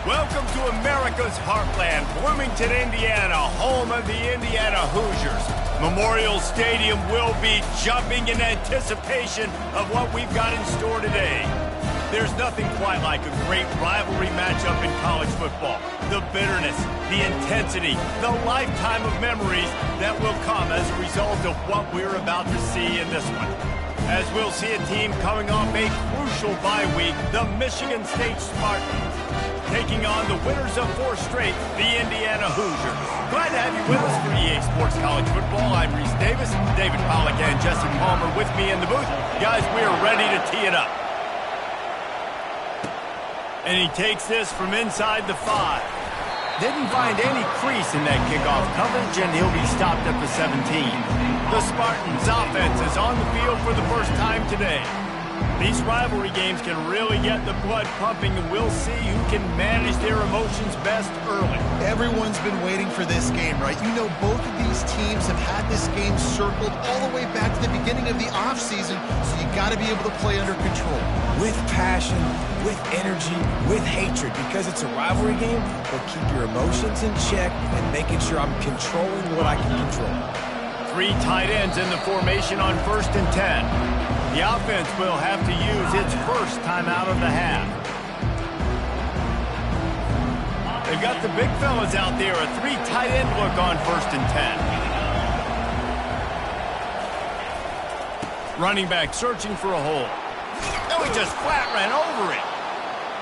Welcome to America's heartland, Bloomington, Indiana, home of the Indiana Hoosiers. Memorial Stadium will be jumping in anticipation of what we've got in store today. There's nothing quite like a great rivalry matchup in college football. The bitterness, the intensity, the lifetime of memories that will come as a result of what we're about to see in this one. As we'll see a team coming off a crucial bye week, the Michigan State Spartans, taking on the winners of 4 straight, the Indiana Hoosiers. Glad to have you with us for EA Sports College Football. I'm Reese Davis, David Pollack and Jesse Palmer with me in the booth. Guys, we are ready to tee it up. And he takes this from inside the 5. Didn't find any crease in that kickoff coverage, and he'll be stopped at the 17. The Spartans' offense is on the field for the first time today. These rivalry games can really get the blood pumping, and we'll see who can manage their emotions best early. Everyone's been waiting for this game, right? You know, both of these teams have had this game circled all the way back to the beginning of the offseason, so you got to be able to play under control. With passion, with energy, with hatred, because it's a rivalry game, but keep your emotions in check and making sure I'm controlling what I can control. 3 tight ends in the formation on 1st and 10. The offense will have to use its first timeout of the half. They've got the big fellas out there, a 3 tight end look on 1st and 10. Running back searching for a hole. No, he just flat ran over it.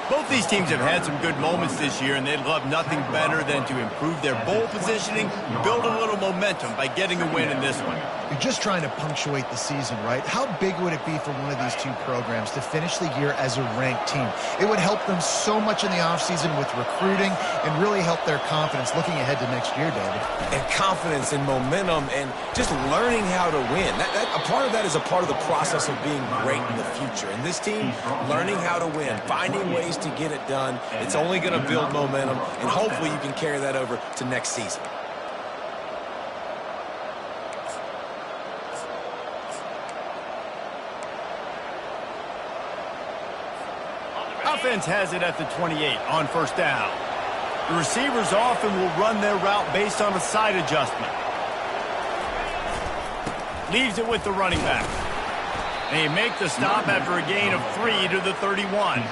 Both these teams have had some good moments this year, and they'd love nothing better than to improve their bowl positioning, build a little momentum by getting a win in this one. You're just trying to punctuate the season, right? How big would it be for one of these 2 programs to finish the year as a ranked team? It would help them so much in the offseason with recruiting and really help their confidence looking ahead to next year, David. And confidence and momentum and just learning how to win. A part of that is a part of the process of being great in the future. And this team, learning how to win, finding ways to get it done. It's only going to build momentum, and hopefully you can carry that over to next season. Offense has it at the 28 on 1st down. The receivers often will run their route based on a side adjustment. Leaves it with the running back. They make the stop after a gain of 3 to the 31.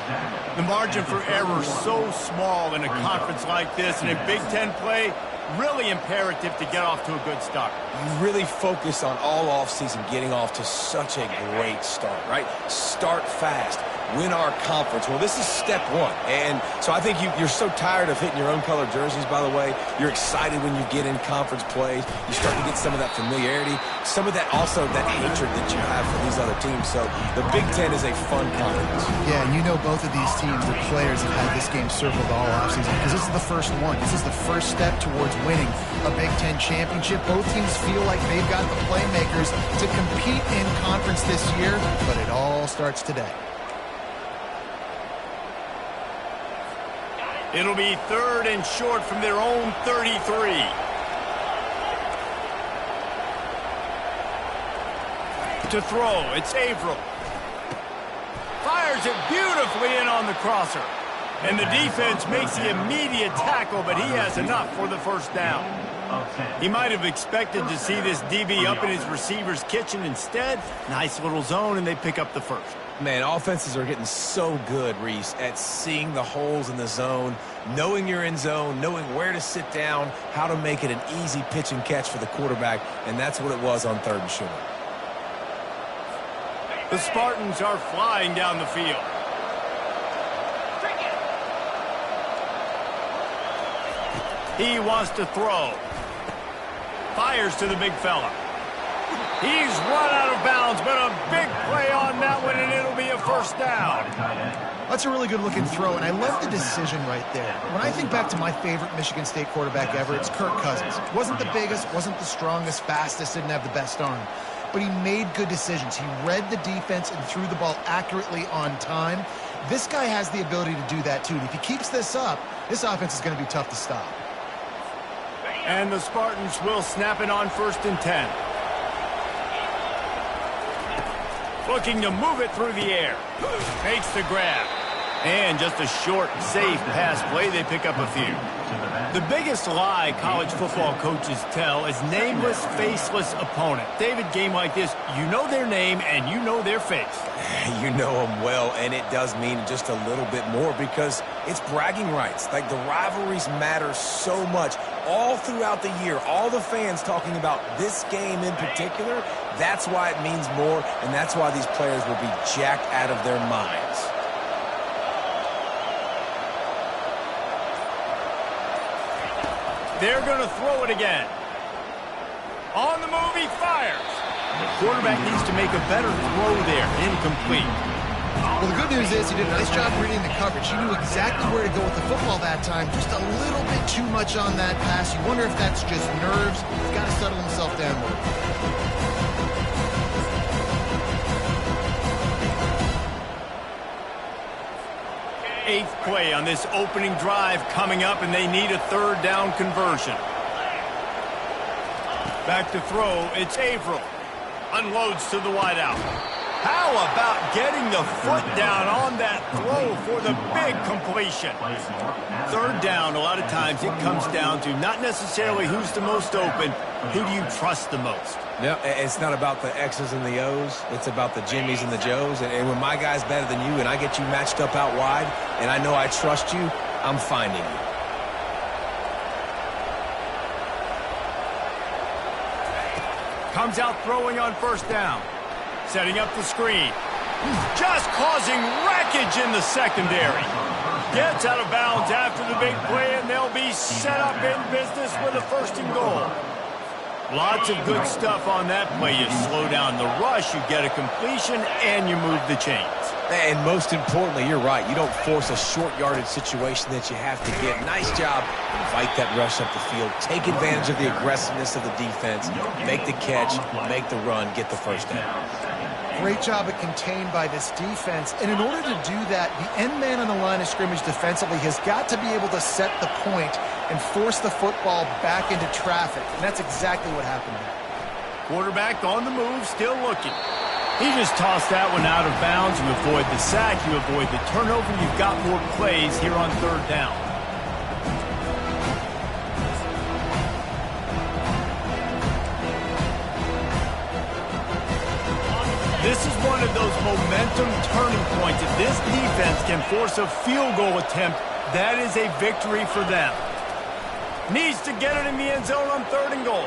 The margin for error so small in a conference like this, and in Big Ten play, really imperative to get off to a good start. You really focus on all offseason getting off to such a great start, right? Start fast. Win our conference. Well, this is step 1. And so I think you're so tired of hitting your own color jerseys, by the way. You're excited when you get in conference plays. You start to get some of that familiarity, some of that also that hatred that you have for these other teams. So the Big Ten is a fun conference. Yeah, and you know both of these teams, the players have had this game circled all offseason because this is the first one. This is the first step towards winning a Big Ten championship. Both teams feel like they've got the playmakers to compete in conference this year, but it all starts today. It'll be 3rd and short from their own 33. To throw, it's Averill. Fires it beautifully in on the crosser. And the defense makes the immediate tackle, but he has enough for the 1st down. He might have expected to see this DB up in his receiver's kitchen. Instead, nice little zone, and they pick up the 1st. Man, offenses are getting so good, Reese, at seeing the holes in the zone, knowing you're in zone, knowing where to sit down, how to make it an easy pitch and catch for the quarterback, and that's what it was on 3rd and short. The Spartans are flying down the field. He wants to throw. Fires to the big fella. He's run out of bounds, but a big play on that one, and it'll be a 1st down. That's a really good-looking throw, and I love the decision right there. When I think back to my favorite Michigan State quarterback ever, it's Kirk Cousins. Wasn't the biggest, wasn't the strongest, fastest, didn't have the best arm. But he made good decisions. He read the defense and threw the ball accurately on time. This guy has the ability to do that, too. And if he keeps this up, this offense is going to be tough to stop. And the Spartans will snap it on 1st and 10. Looking to move it through the air. Makes the grab. And just a short, safe pass play, they pick up a few. The biggest lie college football coaches tell is nameless, faceless opponent. David, game like this, you know their name and you know their face. You know them well, and it does mean just a little bit more because it's bragging rights. Like, the rivalries matter so much all throughout the year. All the fans talking about this game in particular, that's why it means more, and that's why these players will be jacked out of their minds. They're going to throw it again. On the move, he fires. The quarterback needs to make a better throw there. Incomplete. Well, the good news is he did a nice job reading the coverage. He knew exactly where to go with the football that time. Just a little bit too much on that pass. You wonder if that's just nerves. He's got to settle himself down more. Eighth play on this opening drive coming up, and they need a third down conversion. Back to throw, it's Averill. Unloads to the wideout. How about getting the foot down on that throw for the big completion? Third down, a lot of times it comes down to not necessarily who's the most open, who do you trust the most? No, it's not about the X's and the O's. It's about the Jimmies and the Joes. And when my guy's better than you and I get you matched up out wide and I know I trust you, I'm finding you. Comes out throwing on first down. Setting up the screen. Just causing wreckage in the secondary. Gets out of bounds after the big play, and they'll be set up in business with a first and goal. Lots of good stuff on that play. You slow down the rush, you get a completion, and you move the chains. And most importantly, you're right. You don't force a short yardage situation that you have to get. Nice job. Invite that rush up the field. Take advantage of the aggressiveness of the defense. Make the catch, make the run, get the first down. Great job at contained by this defense. And in order to do that, the end man on the line of scrimmage defensively has got to be able to set the point and force the football back into traffic. And that's exactly what happened here. Quarterback on the move, still looking. He just tossed that one out of bounds. You avoid the sack, you avoid the turnover. You've got more plays here on third down. This is one of those momentum turning points. If this defense can force a field goal attempt, that is a victory for them. Needs to get it in the end zone on third and goal.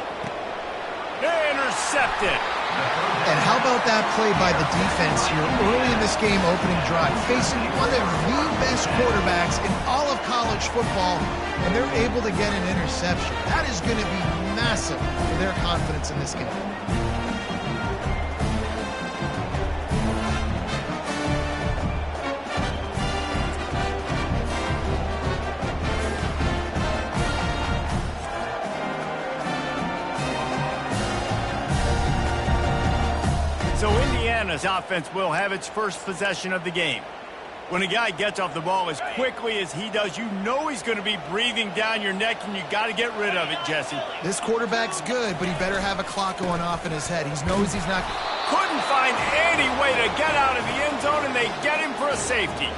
Intercepted. And how about that play by the defense here early in this game opening drive, facing one of the best quarterbacks in all of college football, and they're able to get an interception. That is going to be massive for their confidence in this game. So Indiana's offense will have its first possession of the game. When a guy gets off the ball as quickly as he does, you know he's going to be breathing down your neck, and you got to get rid of it, Jesse. This quarterback's good, but he better have a clock going off in his head. He knows he's not... Couldn't find any way to get out of the end zone, and they get him for a safety.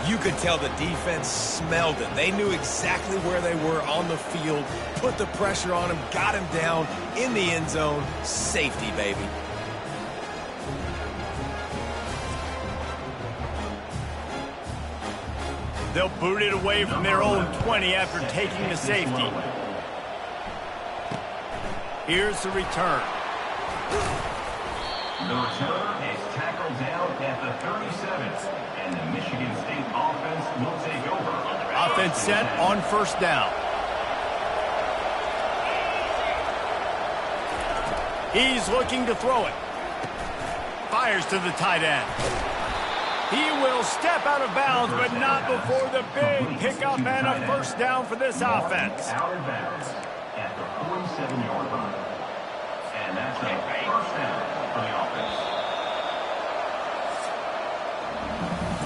You could tell the defense smelled it. They knew exactly where they were on the field, put the pressure on him, got him down in the end zone. Safety, baby. They'll boot it away from their own 20 after taking the safety. Here's the return. The return is tackled down at the 37, and the Michigan State offense will take over. Offense set on first down. He's looking to throw it. Fires to the tight end. He will step out of bounds, but not before the big pickup and a first down for this offense. Out of bounds at the 47-yard line. And that's a first down for the offense.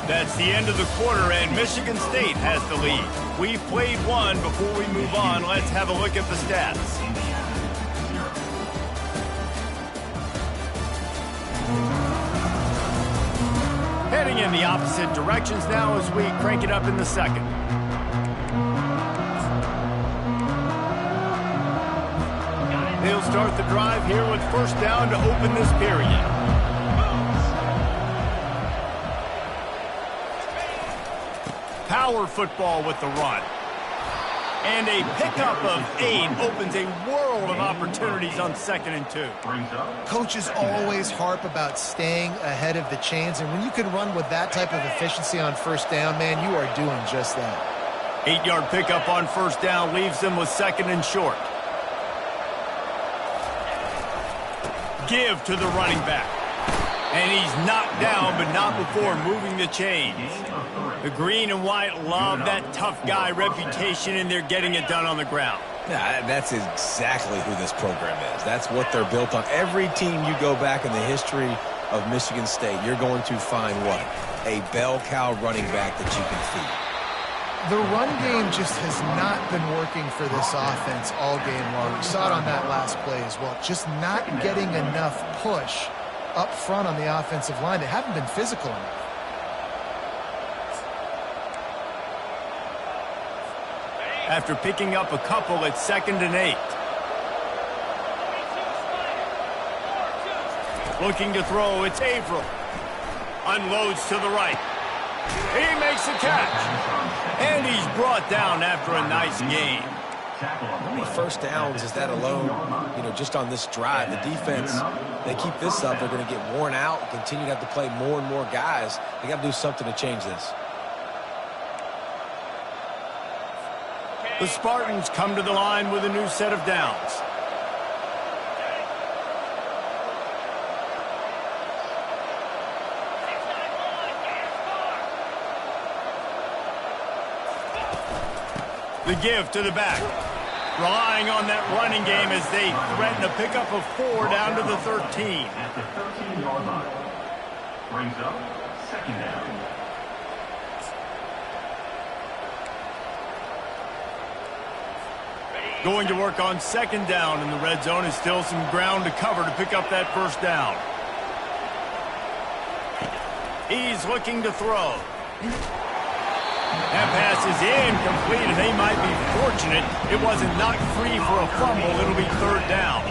That's the end of the quarter, and Michigan State has the lead. We've played one. Before we move on, let's have a look at the stats. Heading in the opposite directions now as we crank it up in the second. They'll start the drive here with first down to open this period. Power football with the run. And a pickup of 8 opens a world of opportunities on 2nd and 2. Coaches always harp about staying ahead of the chains, and when you can run with that type of efficiency on first down, man, you are doing just that. 8-yard pickup on first down leaves them with 2nd and short. Give to the running back. And he's knocked down, but not before moving the chains. The green and white love that tough guy reputation, and they're getting it done on the ground. Yeah, that's exactly who this program is. That's what they're built on. Every team you go back in the history of Michigan State, you're going to find what? A bell cow running back that you can feed. The run game just has not been working for this offense all game long. We saw it on that last play as well. Just not getting enough push up front on the offensive line. They haven't been physical enough. After picking up a couple at 2nd and 8. Looking to throw, it's Averill. Unloads to the right. He makes the catch. And he's brought down after a nice game. How many first downs is that alone, just on this drive? The defense, they keep this up, they're going to get worn out and continue to have to play more and more guys. They got to do something to change this. The Spartans come to the line with a new set of downs. The give to the back. Relying on that running game as they threaten a pickup of 4 down to the 13. At the 13-yard line. Brings up 2nd down. Going to work on 2nd down in the red zone, is still some ground to cover to pick up that first down. He's looking to throw. That pass is incomplete, and they might be fortunate it wasn't knocked free for a fumble. It'll be 3rd down.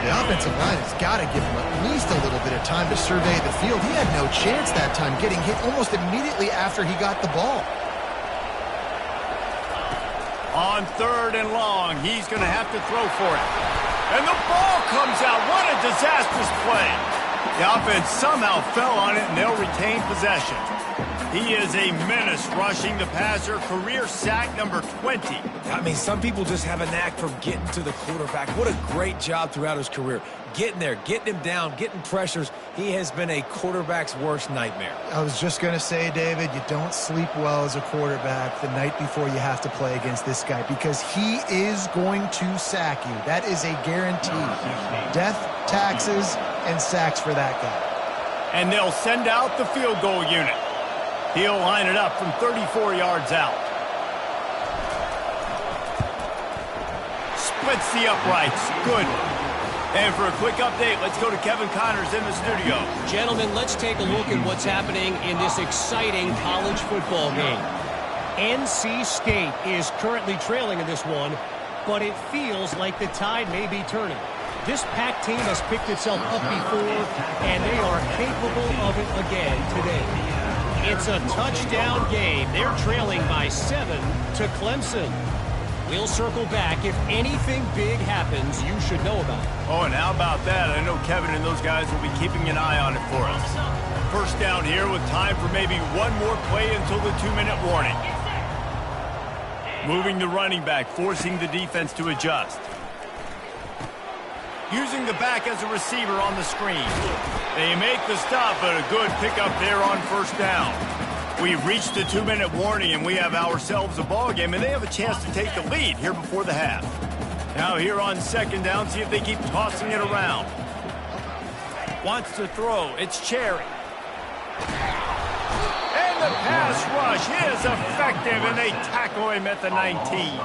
The offensive line has got to give him at least a little bit of time to survey the field. He had no chance that time, getting hit almost immediately after he got the ball. On 3rd and long, he's going to have to throw for it. And the ball comes out. What a disastrous play. The offense somehow fell on it, and they'll retain possession. He is a menace rushing the passer. Career sack number 20. I mean, some people just have a knack for getting to the quarterback. What a great job throughout his career. Getting there, getting him down, getting pressures. He has been a quarterback's worst nightmare. I was just going to say, David, you don't sleep well as a quarterback the night before you have to play against this guy, because he is going to sack you. That is a guarantee. Death, taxes, and sacks for that guy. And they'll send out the field goal unit. He'll line it up from 34 yards out. Splits the uprights. Good. And for a quick update, let's go to Kevin Connors in the studio. Gentlemen, let's take a look at what's happening in this exciting college football game. NC State is currently trailing in this one, but it feels like the tide may be turning. This Pac team has picked itself up before, and they are capable of it again today. It's a touchdown game. They're trailing by 7 to Clemson. We'll circle back. If anything big happens, you should know about it. Oh, and how about that? I know Kevin and those guys will be keeping an eye on it for us. First down here with time for maybe one more play until the 2-minute warning. Moving the running back, forcing the defense to adjust. Using the back as a receiver on the screen. They make the stop, but a good pickup there on first down. We've reached the 2-minute warning, and we have ourselves a ball game, and they have a chance to take the lead here before the half. Now here on 2nd down, see if they keep tossing it around. Wants to throw. It's Cherry. And the pass rush is effective, and they tackle him at the 19.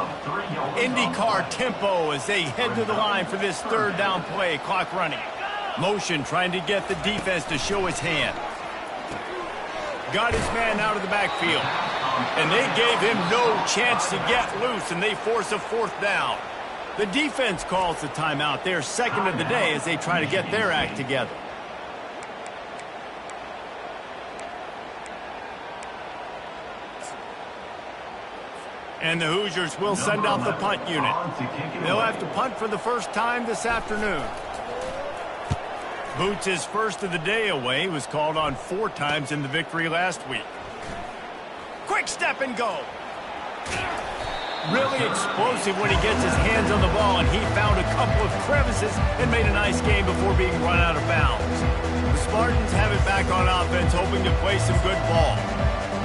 IndyCar tempo as they head to the line for this 3rd down play. Clock running. Motion trying to get the defense to show its hand. got his man out of the backfield. And they gave him no chance to get loose, and they force a 4th down. The defense calls the timeout. They're second of the day as they try to get their act together. And the Hoosiers will send out the punt unit. They'll have to punt for the first time this afternoon. Boots' first of the day away. He was called on 4 times in the victory last week. Quick step and go. Really explosive when he gets his hands on the ball, and he found a couple of crevices and made a nice game before being run out of bounds. The Spartans have it back on offense, hoping to play some good ball.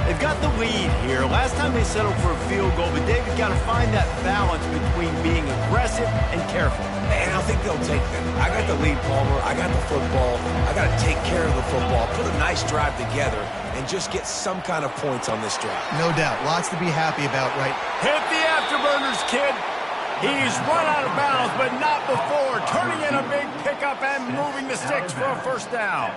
They've got the lead here. Last time they settled for a field goal, but David got to find that balance between being aggressive and careful. And I think they'll take that. I got the lead, Palmer. I got the football. I got to take care of the football, put a nice drive together, and just get some kind of points on this drive. No doubt. Lots to be happy about, right? Hit the afterburners, kid. He's run out of bounds, but not before. Turning in a big pickup and moving the sticks for a 1st down.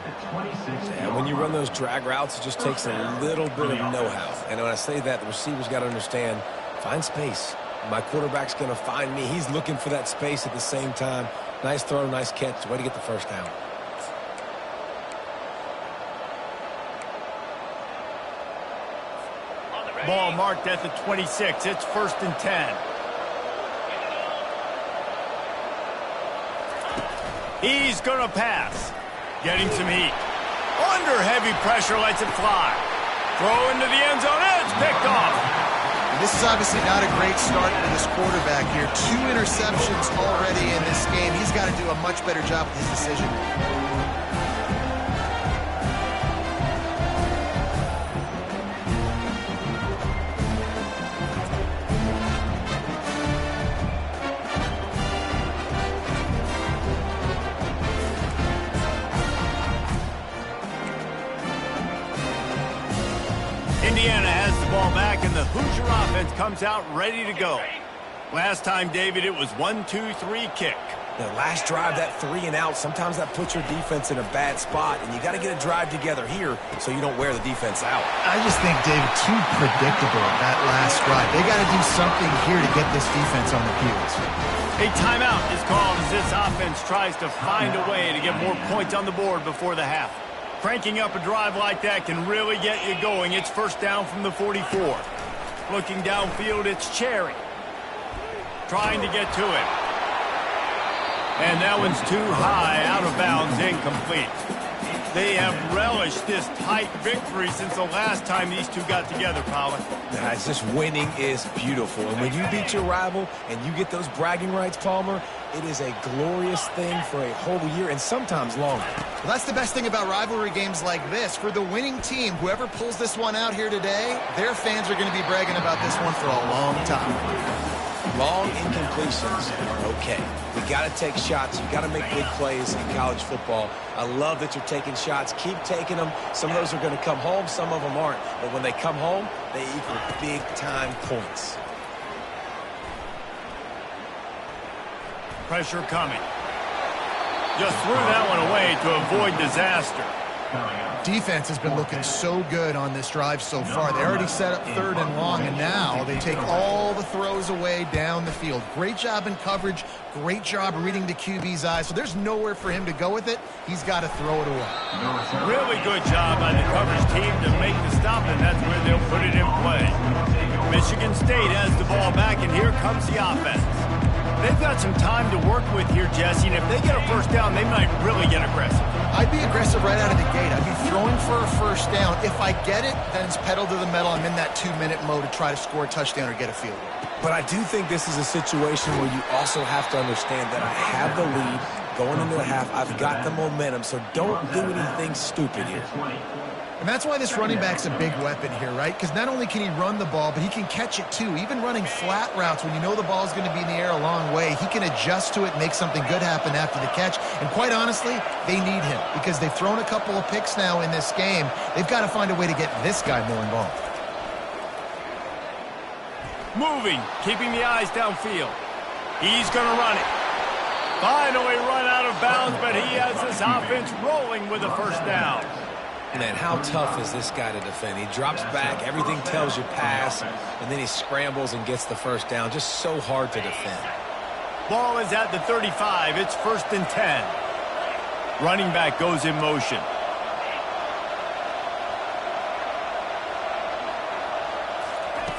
And when you run those drag routes, it just takes a little bit of know-how. And when I say that, the receiver's got to understand, find space. My quarterback's going to find me. He's looking for that space at the same time. Nice throw, nice catch. Way to get the 1st down. Ball marked at the 26. It's 1st and 10. He's going to pass. Getting some heat. Under heavy pressure, lets it fly. Throw into the end zone. It's picked off. This is obviously not a great start for this quarterback here. 2 interceptions already in this game. He's got to do a much better job with his decision. Indiana has the ball back, and the Hoosier offense comes out ready to go. Last time, David, it was 1-2-3 kick. The last drive, that 3 and out, sometimes that puts your defense in a bad spot, and you got to get a drive together here so you don't wear the defense out. I just think, David, too predictable that last drive. They got to do something here to get this defense on their heels. A timeout is called as this offense tries to find a way to get more points on the board before the half. Cranking up a drive like that can really get you going. It's 1st down from the 44. Looking downfield, it's Cherry. Trying to get to it. And that one's too high, out of bounds, incomplete. They have relished this tight victory since the last time these two got together, Pollard. Guys, this winning is beautiful. And when you beat your rival and you get those bragging rights, Palmer, it is a glorious thing for a whole year and sometimes longer. Well, that's the best thing about rivalry games like this. For the winning team, whoever pulls this one out here today, their fans are going to be bragging about this one for a long time. Long incompletions are okay. We got to take shots. You got to make big plays in college football. I love that you're taking shots. Keep taking them. Some of those are going to come home. Some of them aren't. But when they come home, they equal big-time points. Pressure coming. Just threw that one away to avoid disaster. Defense has been looking so good on this drive so far. They already set up 3rd and long, and now they take all the throws away down the field. Great job in coverage. Great job reading the QB's eyes. So there's nowhere for him to go with it. He's got to throw it away. Really good job by the coverage team to make the stop, and that's where they'll put it in play. Michigan State has the ball back, and here comes the offense. They've got some time to work with here, Jesse, and if they get a 1st down, they might really get aggressive. I'd be aggressive right out of the gate. I'd be throwing for a 1st down. If I get it, then it's pedal to the metal. I'm in that 2-minute mode to try to score a touchdown or get a field goal. But I do think this is a situation where you also have to understand that I have the lead going into the half. I've got the momentum, so don't do anything stupid here. And that's why this running back's a big weapon here, right? Because not only can he run the ball, but he can catch it too. Even running flat routes when you know the ball's going to be in the air a long way, he can adjust to it and make something good happen after the catch. And quite honestly, they need him because they've thrown a couple of picks now in this game. They've got to find a way to get this guy more involved. Moving, keeping the eyes downfield. He's going to run it. Finally run out of bounds, but he has this offense rolling with a 1st down. Man, how tough is this guy to defend? He drops back, everything tells you pass, and then he scrambles and gets the first down. Just so hard to defend. Ball is at the 35. It's 1st and 10. Running back goes in motion.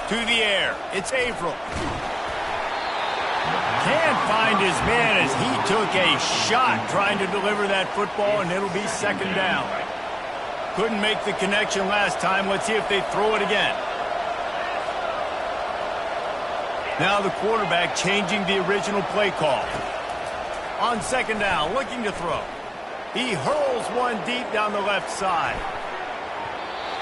To the air. It's Averill. Can't find his man as he took a shot trying to deliver that football, and it'll be 2nd down. Couldn't make the connection last time. Let's see if they throw it again. Now the quarterback changing the original play call. On 2nd down, looking to throw. He hurls one deep down the left side.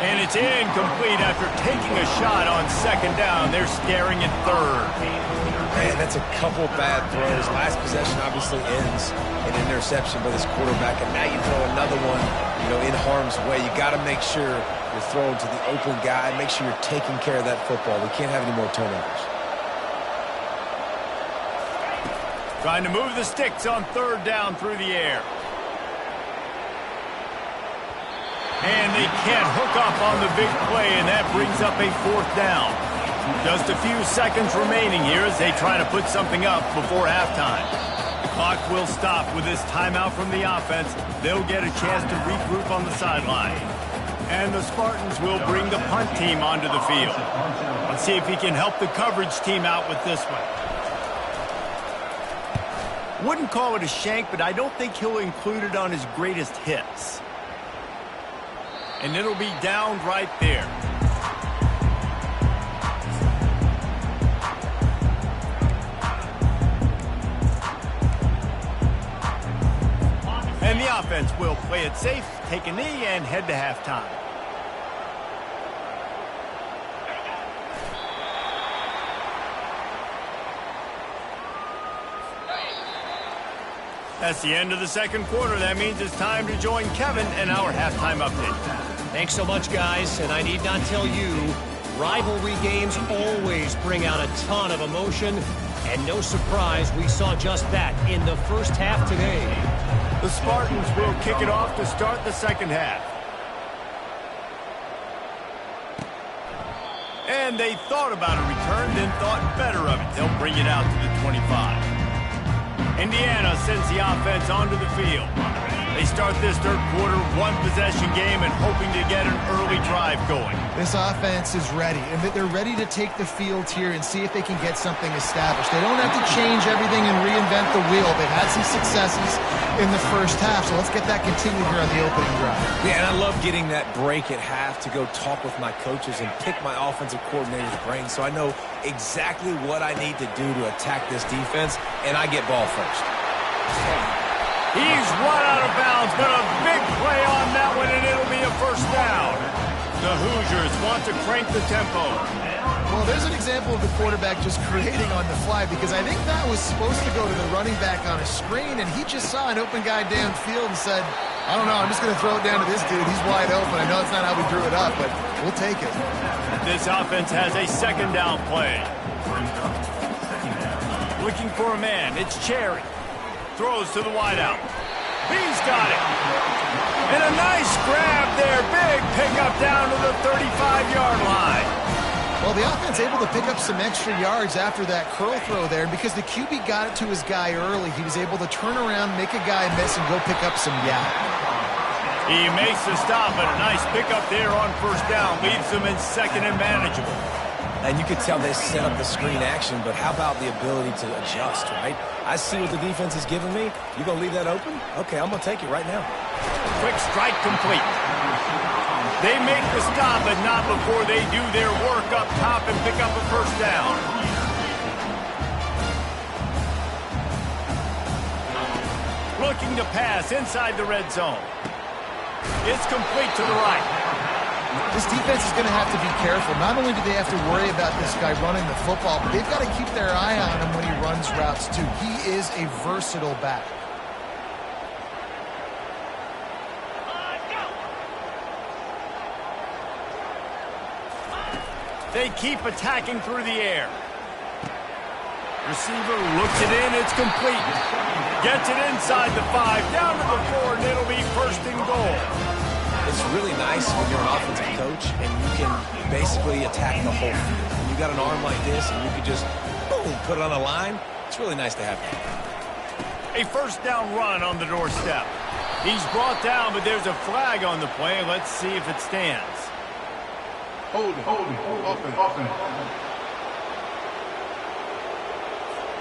And it's incomplete after taking a shot on 2nd down. They're staring at 3rd. Man, that's a couple bad throws. Last possession obviously ends in an interception by this quarterback, and now you throw another one, in harm's way. You got to make sure you're throwing to the open guy. Make sure you're taking care of that football. We can't have any more turnovers. Trying to move the sticks on 3rd down through the air. And they can't hook up on the big play, and that brings up a 4th down. Just a few seconds remaining here as they try to put something up before halftime. The clock will stop with this timeout from the offense. They'll get a chance to regroup on the sideline. And the Spartans will bring the punt team onto the field. Let's see if he can help the coverage team out with this one. Wouldn't call it a shank, but I don't think he'll include it on his greatest hits. And it'll be down right there. And the offense will play it safe, take a knee, and head to halftime. That's the end of the 2nd quarter. That means it's time to join Kevin and our halftime update. Thanks so much, guys. And I need not tell you, rivalry games always bring out a ton of emotion. And no surprise, we saw just that in the first half today. The Spartans will kick it off to start the 2nd half. And they thought about a return, then thought better of it. They'll bring it out to the 25. Indiana sends the offense onto the field. They start this 3rd quarter, 1-possession game, and hoping to get an early drive going. This offense is ready, and they're ready to take the field here and see if they can get something established. They don't have to change everything and reinvent the wheel. They've had some successes in the first half, so let's get that continued here on the opening drive. Yeah, and I love getting that break at half to go talk with my coaches and pick my offensive coordinator's brain so I know exactly what I need to do to attack this defense, and I get ball first. He's run out of bounds, but a big play on that one, and it'll be a 1st down. The Hoosiers want to crank the tempo. Well, there's an example of the quarterback just creating on the fly, because I think that was supposed to go to the running back on a screen, and he just saw an open guy downfield and said, I don't know, I'm just going to throw it down to this dude. He's wide open. I know it's not how we drew it up, but we'll take it. This offense has a 2nd down play. Looking for a man. It's Cherry. Throws to the wideout. He's got it. And a nice grab there. Big pickup down to the 35-yard line. Well, the offense able to pick up some extra yards after that curl throw there. And because the QB got it to his guy early, he was able to turn around, make a guy miss, and go pick up some yak. He makes the stop, but a nice pickup there on 1st down. Leaves them in 2nd and manageable. And you could tell they set up the screen action, but how about the ability to adjust, right? I see what the defense is giving me. You going to leave that open? Okay, I'm going to take it right now. Quick strike complete. They make the stop, but not before they do their work up top and pick up a 1st down. Looking to pass inside the red zone. It's complete to the right. This defense is going to have to be careful. Not only do they have to worry about this guy running the football, but they've got to keep their eye on him when he runs routes too. He is a versatile back. They keep attacking through the air. Receiver looks it in. It's complete. Gets it inside the 5, down to the 4, and it'll be 1st and goal. It's it's really nice when you're an offensive coach and you can basically attack the whole field. When you got an arm like this and you can just, boom, put it on a line, it's really nice to have that. A first down run on the doorstep. He's brought down, but there's a flag on the play. Let's see if it stands. Holding, offense.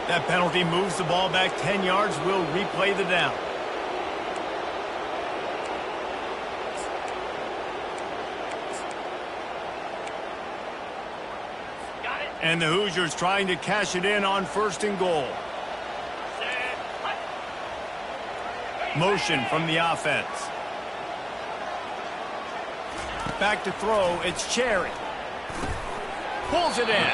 That penalty moves the ball back 10 yards. We'll replay the down. And the Hoosiers trying to cash it in on 1st and goal. Motion from the offense. Back to throw. It's Cherry. Pulls it in.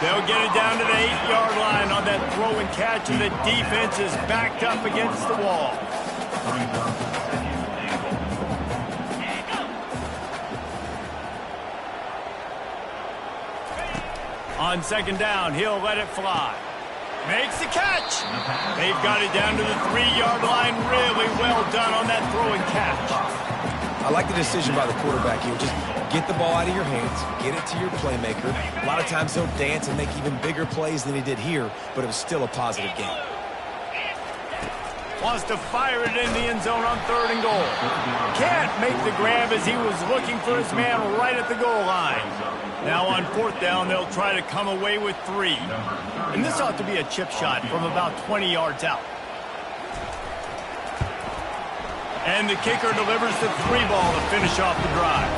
They'll get it down to the 8-yard line on that throw and catch, and the defense is backed up against the wall. On 2nd down, he'll let it fly. Makes the catch. They've got it down to the 3-yard line. Really well done on that throw and catch. I like the decision by the quarterback here. Just get the ball out of your hands, get it to your playmaker. A lot of times he'll dance and make even bigger plays than he did here, but it was still a positive game. Wants to fire it in the end zone on 3rd and goal. Can't make the grab as he was looking for his man right at the goal line. Now on 4th down, they'll try to come away with 3. And this ought to be a chip shot from about 20 yards out. And the kicker delivers the 3 ball to finish off the drive.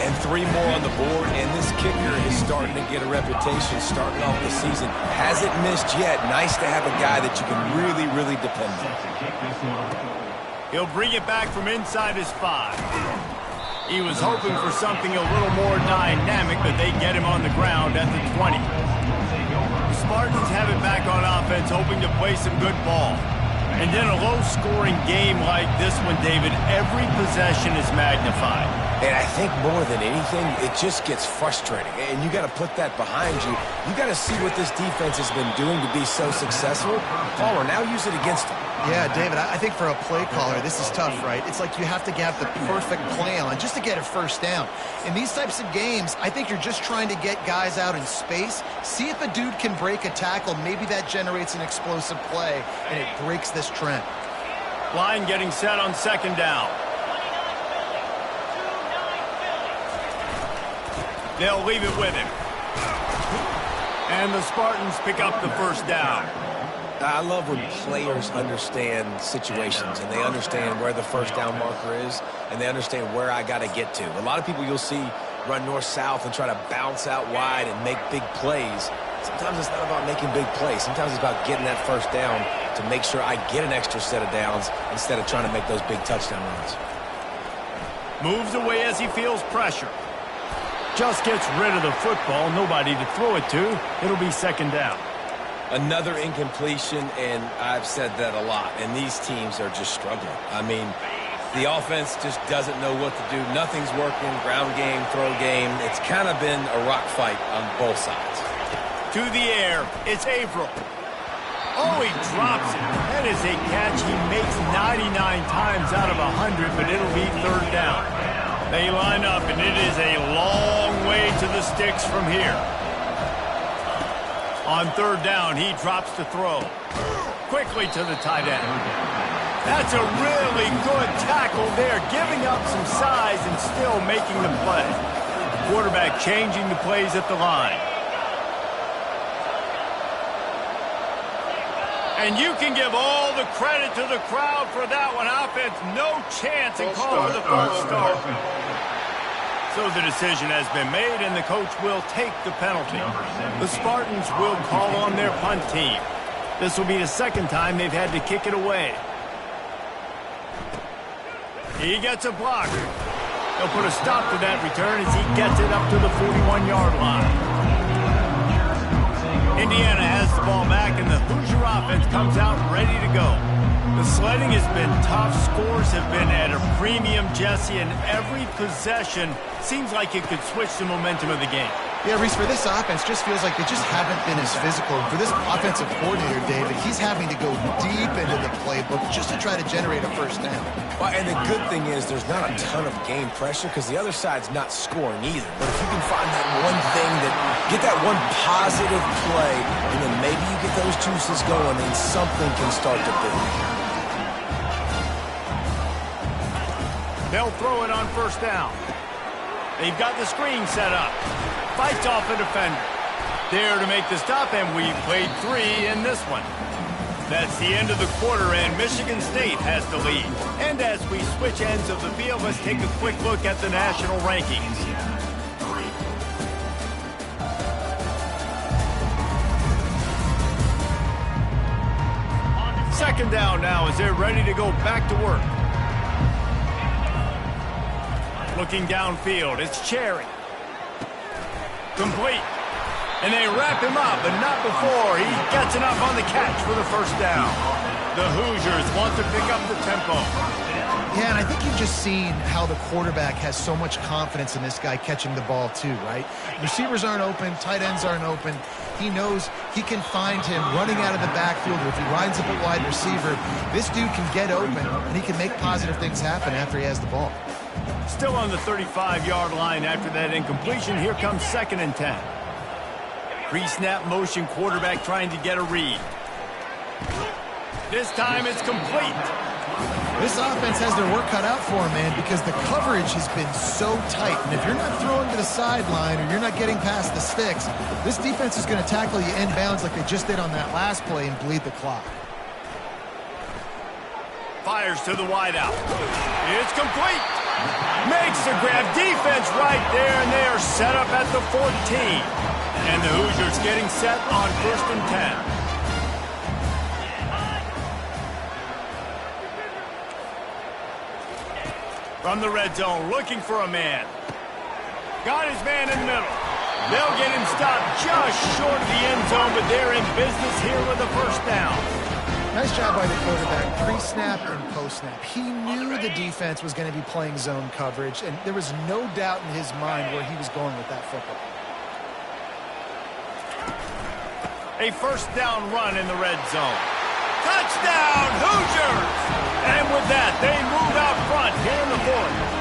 And 3 more on the board, and this kicker is starting to get a reputation starting off the season. Hasn't missed yet. Nice to have a guy that you can really, really depend on. He'll bring it back from inside his 5. He was hoping for something a little more dynamic, but they get him on the ground at the 20. The Spartans have it back on offense, hoping to play some good ball. And in a low-scoring game like this one, David, every possession is magnified. And I think more than anything, it just gets frustrating. And you got to put that behind you. You got to see what this defense has been doing to be so successful. Caller, now use it against them. Yeah, David, I think for a play caller, this is tough, right? It's like you have to have the perfect play on just to get a first down. In these types of games, I think you're just trying to get guys out in space, see if a dude can break a tackle. Maybe that generates an explosive play, and it breaks this trend. Line getting set on 2nd down. They'll leave it with him. And the Spartans pick up the 1st down. I love when players understand situations and they understand where the 1st down marker is and they understand where I got to get to. A lot of people you'll see run north-south and try to bounce out wide and make big plays. Sometimes it's not about making big plays. Sometimes it's about getting that 1st down to make sure I get an extra set of downs instead of trying to make those big touchdown runs. Moves away as he feels pressure. Just gets rid of the football. Nobody to throw it to. It'll be 2nd down. Another incompletion, and I've said that a lot, and these teams are just struggling. I mean, the offense just doesn't know what to do. Nothing's working. Ground game, throw game. It's kind of been a rock fight on both sides. To the air. It's Averill. Oh, he drops it. That is a catch he makes 99 times out of 100, but it'll be 3rd down. They line up, and it is a long way to the sticks from here. On 3rd down, he drops to throw. Quickly to the tight end. That's a really good tackle there, giving up some size and still making the play. Quarterback changing the plays at the line. And you can give all the credit to the crowd for that one. Offense, no chance, and call for the false start. So the decision has been made, and the coach will take the penalty. The Spartans will call on their punt team. This will be the 2nd time they've had to kick it away. He gets a block. They'll put a stop to that return as he gets it up to the 41-yard line. Indiana has the ball back, and the Hoosier offense comes out ready to go. The sledding has been tough. Scores have been at a premium, Jesse, and every possession Seems like it could switch the momentum of the game. Yeah, Reese, for this offense, just feels like they just haven't been as physical. And for this offensive coordinator, David, he's having to go deep into the playbook just to try to generate a first down. Well, and the good thing is there's not a ton of game pressure because the other side's not scoring either. But if you can find that one thing get that one positive play, and then maybe you get those juices going, then something can start to build. They'll throw it on first down. They've got the screen set up. Fights off a defender. There to make the stop, and we played 3 in this one. That's the end of the quarter, and Michigan State has the lead. And as we switch ends of the field, let's take a quick look at the national rankings. Second down now as they're ready to go back to work. Looking downfield, it's Cherry. Complete. And they wrap him up, but not before he gets enough on the catch for the first down. The Hoosiers want to pick up the tempo. Yeah, and I think you've just seen how the quarterback has so much confidence in this guy catching the ball too, right? Receivers aren't open, tight ends aren't open. He knows he can find him running out of the backfield, or if he lines up a wide receiver, this dude can get open, and he can make positive things happen after he has the ball. Still on the 35-yard line after that incompletion. Here comes 2nd and 10. Pre-snap motion, quarterback trying to get a read. This time it's complete. This offense has their work cut out for them, man, because the coverage has been so tight. And if you're not throwing to the sideline or you're not getting past the sticks, this defense is going to tackle you inbounds like they just did on that last play and bleed the clock. Fires to the wideout. It's complete. Makes the grab. Defense right there, and they are set up at the 14. And the Hoosiers getting set on 1st and 10. From the red zone, looking for a man. Got his man in the middle. They'll get him stopped just short of the end zone, but they're in business here with a first down. Nice job by the quarterback, pre-snap and post-snap. He knew the defense was going to be playing zone coverage, and there was no doubt in his mind where he was going with that football. A first down run in the red zone. Touchdown, Hoosiers! And with that, they move out front here in the 4th.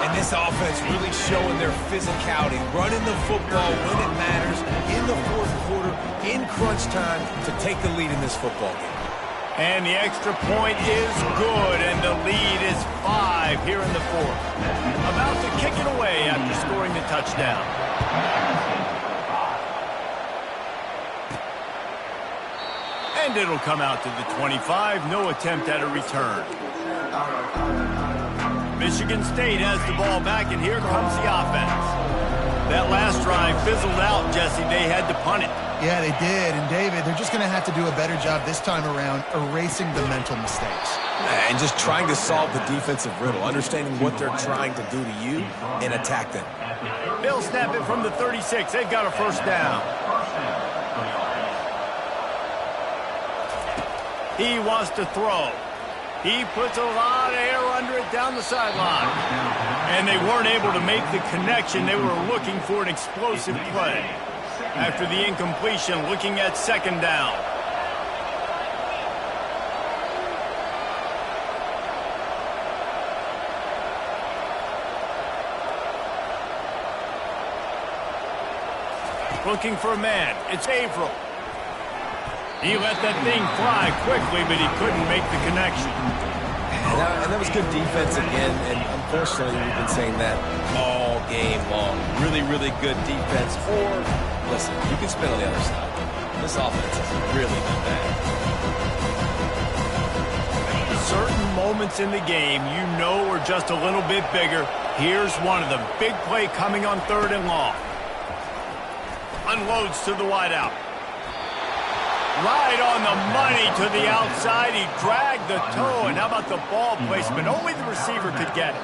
And this offense really showing their physicality, running the football when it matters, in the 4th quarter, in crunch time, to take the lead in this football game. And the extra point is good, and the lead is 5 here in the 4th. About to kick it away after scoring the touchdown. And it'll come out to the 25. No attempt at a return. Michigan State has the ball back, and here comes the offense. That last drive fizzled out, Jesse. They had to punt it. Yeah, they did. And, David, they're just going to have to do a better job this time around erasing the mental mistakes. And just trying to solve the defensive riddle, understanding what they're trying to do to you and attack them. They'll snap it from the 36. They've got a first down. He wants to throw. He puts a lot of air under it down the sideline. And they weren't able to make the connection. They were looking for an explosive play. After the incompletion, looking at 2nd down. Looking for a man. It's Averill. He let that thing fly quickly, but he couldn't make the connection. And that was good defense again, and unfortunately we've been saying that all game long. Really, really good defense. Or, listen, you can spin on the other side. This offense has really been bad. Certain moments in the game you know are just a little bit bigger. Here's one of them. Big play coming on 3rd and long. Unloads to the wideout. Right on the money to the outside. He dragged the toe. And how about the ball placement? Only the receiver could get it.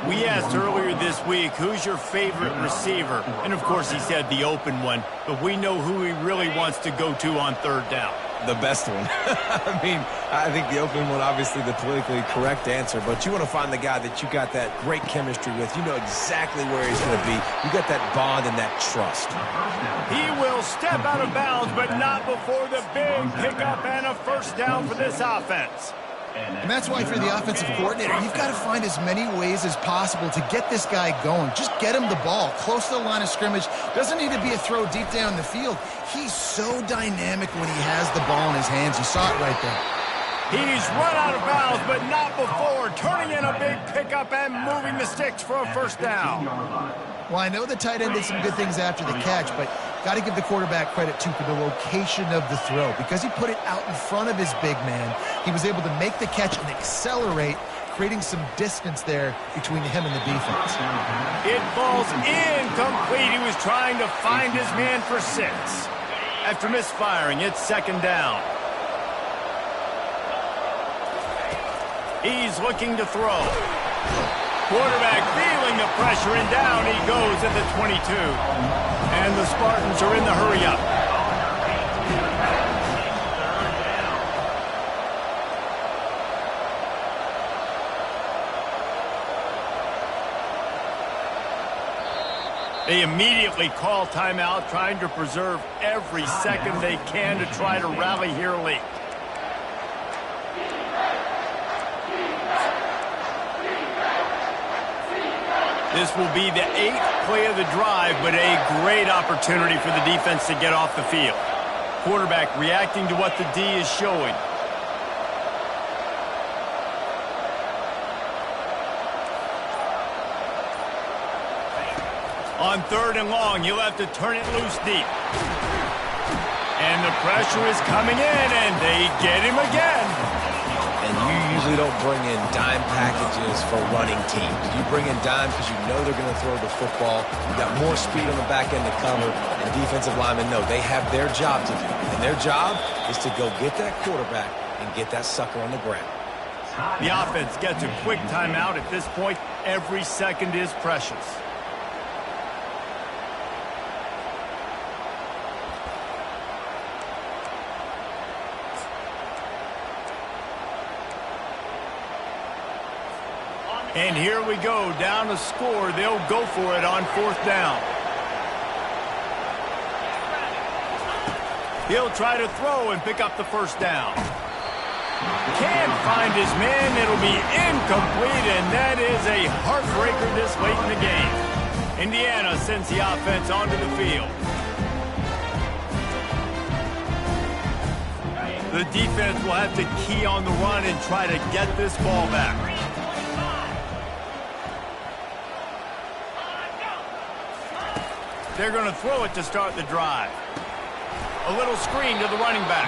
We asked earlier this week, who's your favorite receiver? And, of course, he said the open one. But we know who he really wants to go to on 3rd down. The best one. I mean, I think the opening one, obviously the politically correct answer, but you want to find the guy that you got that great chemistry with. You know exactly where he's going to be. You got that bond and that trust. He will step out of bounds, but not before the big pickup and a first down for this offense. And that's why, if you're the offensive coordinator, you've got to find as many ways as possible to get this guy going. Just get him the ball close to the line of scrimmage. Doesn't need to be a throw deep down the field. He's so dynamic when he has the ball in his hands. You saw it right there. He's run out of bounds, but not before turning in a big pickup and moving the sticks for a first down. Well, I know the tight end did some good things after the catch, but got to give the quarterback credit, too, for the location of the throw. Because he put it out in front of his big man, he was able to make the catch and accelerate, creating some distance there between him and the defense. It falls incomplete. He was trying to find his man for 6. After misfiring, it's second down. He's looking to throw. Quarterback feeling the pressure, and down he goes at the 22. And the Spartans are in the hurry-up. They immediately call timeout, trying to preserve every second they can to try to rally here late. This will be the 8th play of the drive, but a great opportunity for the defense to get off the field. Quarterback reacting to what the D is showing. On 3rd and long, you'll have to turn it loose deep. And the pressure is coming in, and they get him again. And you usually don't bring in dime packages for running teams. You bring in dime because you know they're going to throw the football. You got more speed on the back end to cover, and defensive linemen know they have their job to do. And their job is to go get that quarterback and get that sucker on the ground. The offense gets a quick timeout at this point. Every second is precious. And here we go, down to score. They'll go for it on 4th down. He'll try to throw and pick up the first down. Can't find his man. It'll be incomplete, and that is a heartbreaker this late in the game. Indiana sends the offense onto the field. The defense will have to key on the run and try to get this ball back. They're going to throw it to start the drive. A little screen to the running back.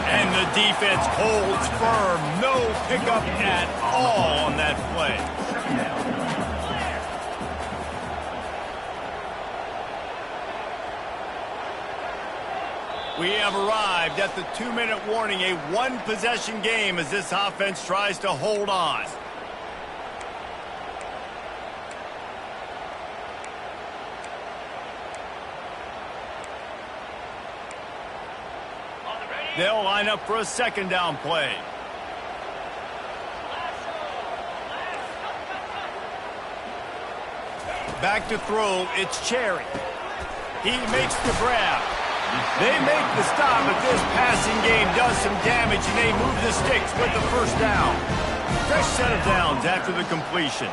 And the defense holds firm. No pickup at all on that play. We have arrived at the 2-minute warning, a one-possession game as this offense tries to hold on. They'll line up for a second down play. Back to throw, it's Cherry. He makes the grab. They make the stop, but this passing game does some damage, and they move the sticks with the first down. Fresh set of downs after the completion.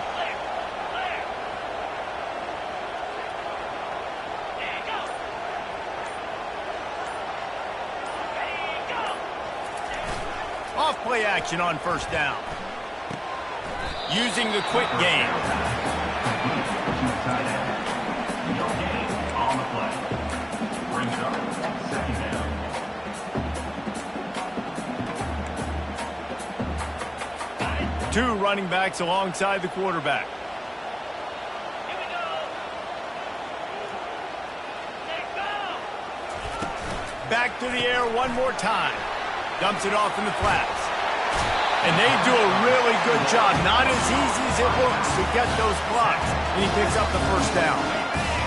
Off-play action on first down. Using the quick game. On the play. Brings up second down. Two running backs alongside the quarterback. Back to the air one more time. Dumps it off in the flats. And they do a really good job. Not as easy as it looks to get those blocks. And he picks up the first down.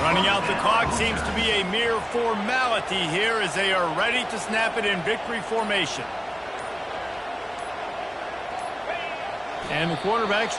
Running out the clock seems to be a mere formality here as they are ready to snap it in victory formation. And the quarterback's